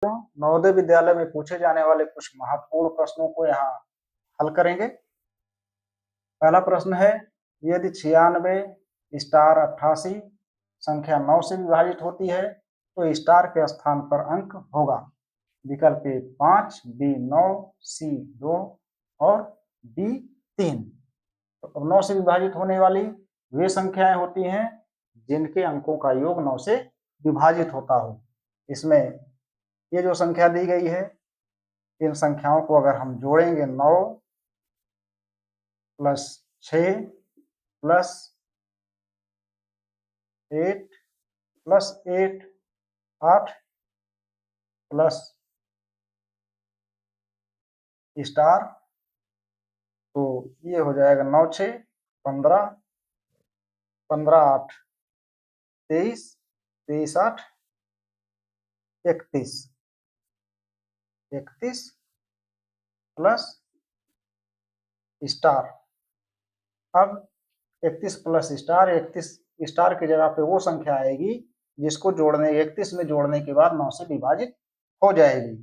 नवोदय विद्यालय में पूछे जाने वाले कुछ महत्वपूर्ण प्रश्नों को यहाँ हल करेंगे। पहला प्रश्न है, यदि 96 स्टार 88 संख्या 9 से विभाजित होती है तो स्टार के स्थान पर अंक होगा। विकल्प ए 5, बी 9, सी 2 और डी 3। तो अब 9 से विभाजित होने वाली वे संख्याएं होती हैं जिनके अंकों का योग 9 से विभाजित होता हो। इसमें ये जो संख्या दी गई है, इन संख्याओं को अगर हम जोड़ेंगे 9 plus 6 plus 8 plus 8 8 plus star, तो ये हो जाएगा 9 6 15 15 8 23 23 8 31 31 प्लस स्टार। अब 31 प्लस स्टार, 31 स्टार की जगह पे वो संख्या आएगी जिसको जोड़ने 31 में जोड़ने के बाद 9 से विभाजित हो जाएगी।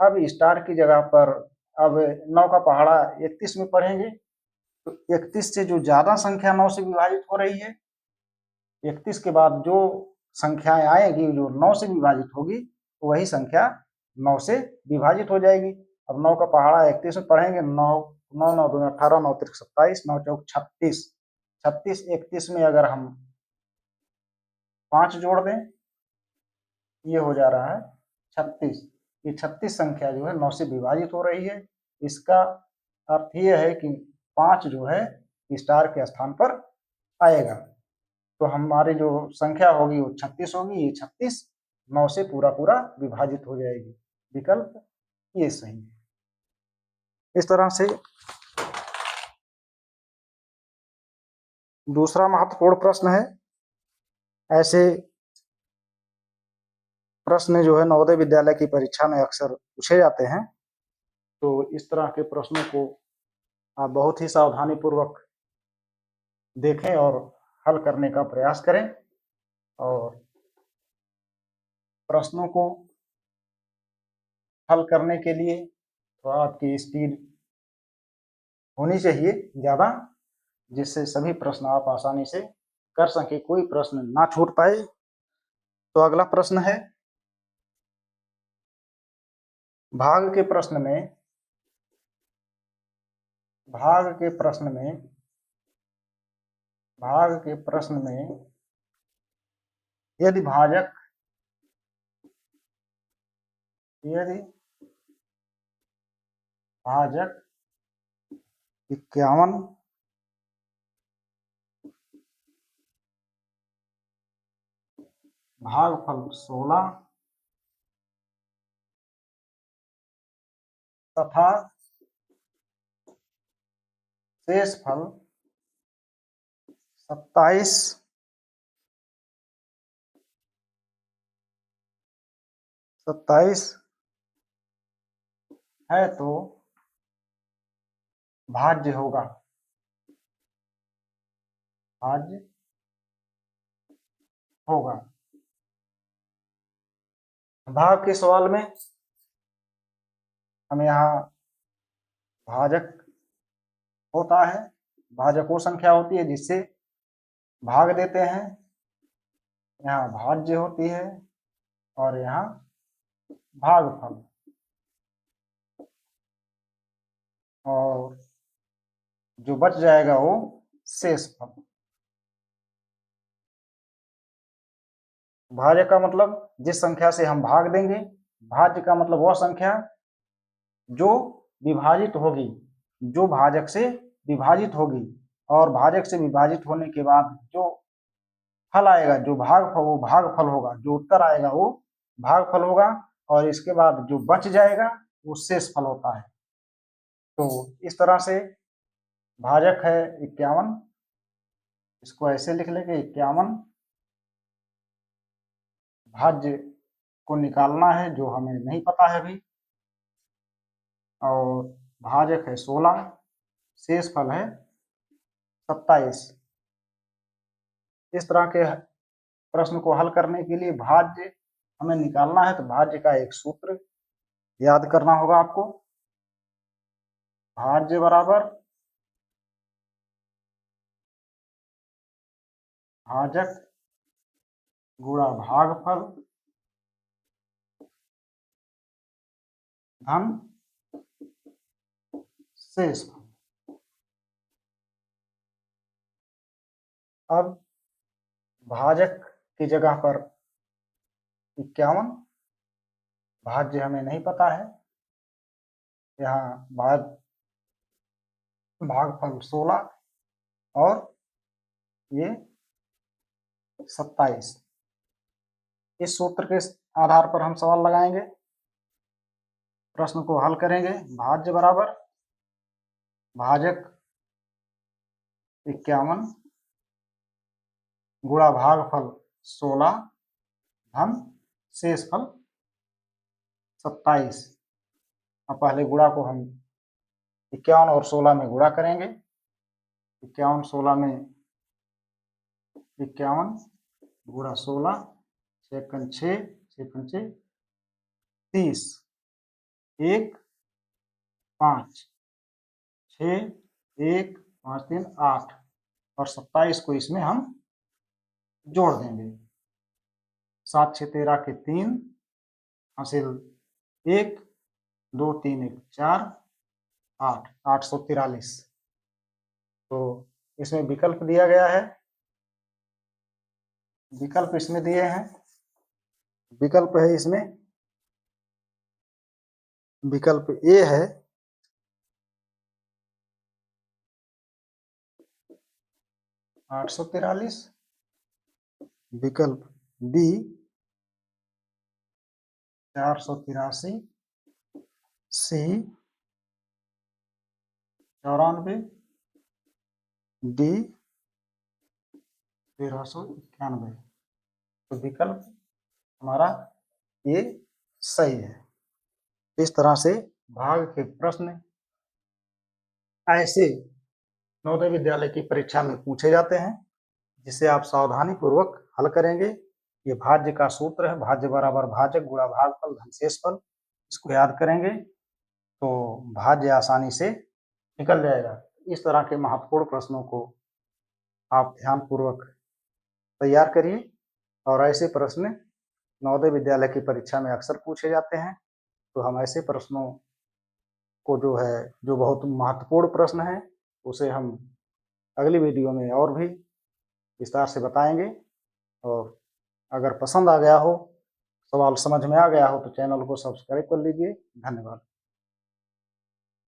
अब स्टार की जगह पर अब 9 का पहाड़ा 31 में पढ़ेंगे तो 31 से जो ज्यादा संख्या 9 से विभाजित हो रही है, 31 के बाद जो संख्याएं आएगी जो 9 से विभाजित होगी तो वही संख्या 9 से विभाजित हो जाएगी। अब 9 का पहाड़ा 31 में पढ़ेंगे, 9 9 9 2 18 9 3 27 9 4 36 36 31 में अगर हम 5 जोड़ दें, ये हो जा रहा है 36। ये 36 संख्या जो है 9 से विभाजित हो रही है। इसका अर्थ ये है कि 5 जो है स्टार के स्थान पर आएगा, तो हमारी जो संख्या होगी वो 36 होगी। ये 36 9 से पूरा पूरा विभाजित हो जाएगी। विकल्प ये सही है। इस तरह से दूसरा महत्वपूर्ण प्रश्न है, ऐसे प्रश्न जो है नवोदय विद्यालय की परीक्षा में अक्सर पूछे जाते हैं, तो इस तरह के प्रश्नों को आप बहुत ही सावधानी पूर्वक देखें और हल करने का प्रयास करें। और प्रश्नों को हल करने के लिए तो आपकी स्पीड होनी चाहिए ज़्यादा, जिससे सभी प्रश्न आप आसानी से कर सकें, कोई प्रश्न ना छूट पाए। तो अगला प्रश्न है, भाग के प्रश्न में यदि भाजक 51 भागफल 16 तथा शेषफल 27 है तो भाज्य होगा। भाग के सवाल में हम यहाँ भाजक होता है, भाजक वो संख्या होती है जिससे भाग देते हैं, यहाँ भाज्य होती है और यहाँ भागफल, और जो बच जाएगा वो शेषफल। भाज्य का मतलब जिस संख्या से हम भाग देंगे, भाज्य का मतलब वह संख्या जो विभाजित होगी, जो भाजक से विभाजित होगी, और भाजक से विभाजित होने के बाद जो फल आएगा, जो भागफल, वो भागफल होगा, जो उत्तर आएगा वो भागफल होगा, और इसके बाद जो बच जाएगा वो शेषफल होता है। तो इस तरह से भाजक है 51, इसको ऐसे लिख लेंगे 51, भाज्य को निकालना है जो हमें नहीं पता है अभी, और भाजक है 16, शेषफल है 27। इस तरह के प्रश्न को हल करने के लिए भाज्य हमें निकालना है तो भाज्य का एक सूत्र याद करना होगा आपको। भाज्य बराबर भाजक गुणा भागफल धन शेषफल। अब भाजक की जगह पर 51, भाज्य हमें नहीं पता है, यहाँ भागफल 16 और ये 27। इस सूत्र के आधार पर हम सवाल लगाएंगे, प्रश्न को हल करेंगे। भाज्य बराबर भाजक 51 गुणा भागफल 16 धन शेषफल 27। अब पहले गुणा को हम 51 और 16 में गुणा करेंगे। 51 16 में 51 गुणा 16, 6 6 6 30, 1 5 6 1 5 3 8 और 27 को इसमें हम जोड़ देंगे। 7 6 13 के 3 हासिल 1 2 3 1 4 8 843। तो इसमें विकल्प दिया गया है, विकल्प इसमें दिए हैं। विकल्प है इसमें, विकल्प ए है 843, विकल्प बी 483, सी 94, डी 1391। तो विकल्प हमारा ये सही है। इस तरह से भाग के प्रश्न ऐसे नवोदय विद्यालय की परीक्षा में पूछे जाते हैं, जिसे आप सावधानी पूर्वक हल करेंगे। ये भाज्य का सूत्र है, भाज्य बराबर भाजक गुणा भागफल धन शेषफल। इसको याद करेंगे तो भाज्य आसानी से निकल जाएगा। इस तरह के महत्वपूर्ण प्रश्नों को आप ध्यानपूर्वक तैयार करिए, और ऐसे प्रश्न नवोदय विद्यालय की परीक्षा में अक्सर पूछे जाते हैं। तो हम ऐसे प्रश्नों को जो बहुत महत्वपूर्ण प्रश्न है, उसे हम अगली वीडियो में और भी विस्तार से बताएंगे। और अगर पसंद आ गया हो, सवाल समझ में आ गया हो, तो चैनल को सब्सक्राइब कर लीजिए। धन्यवाद।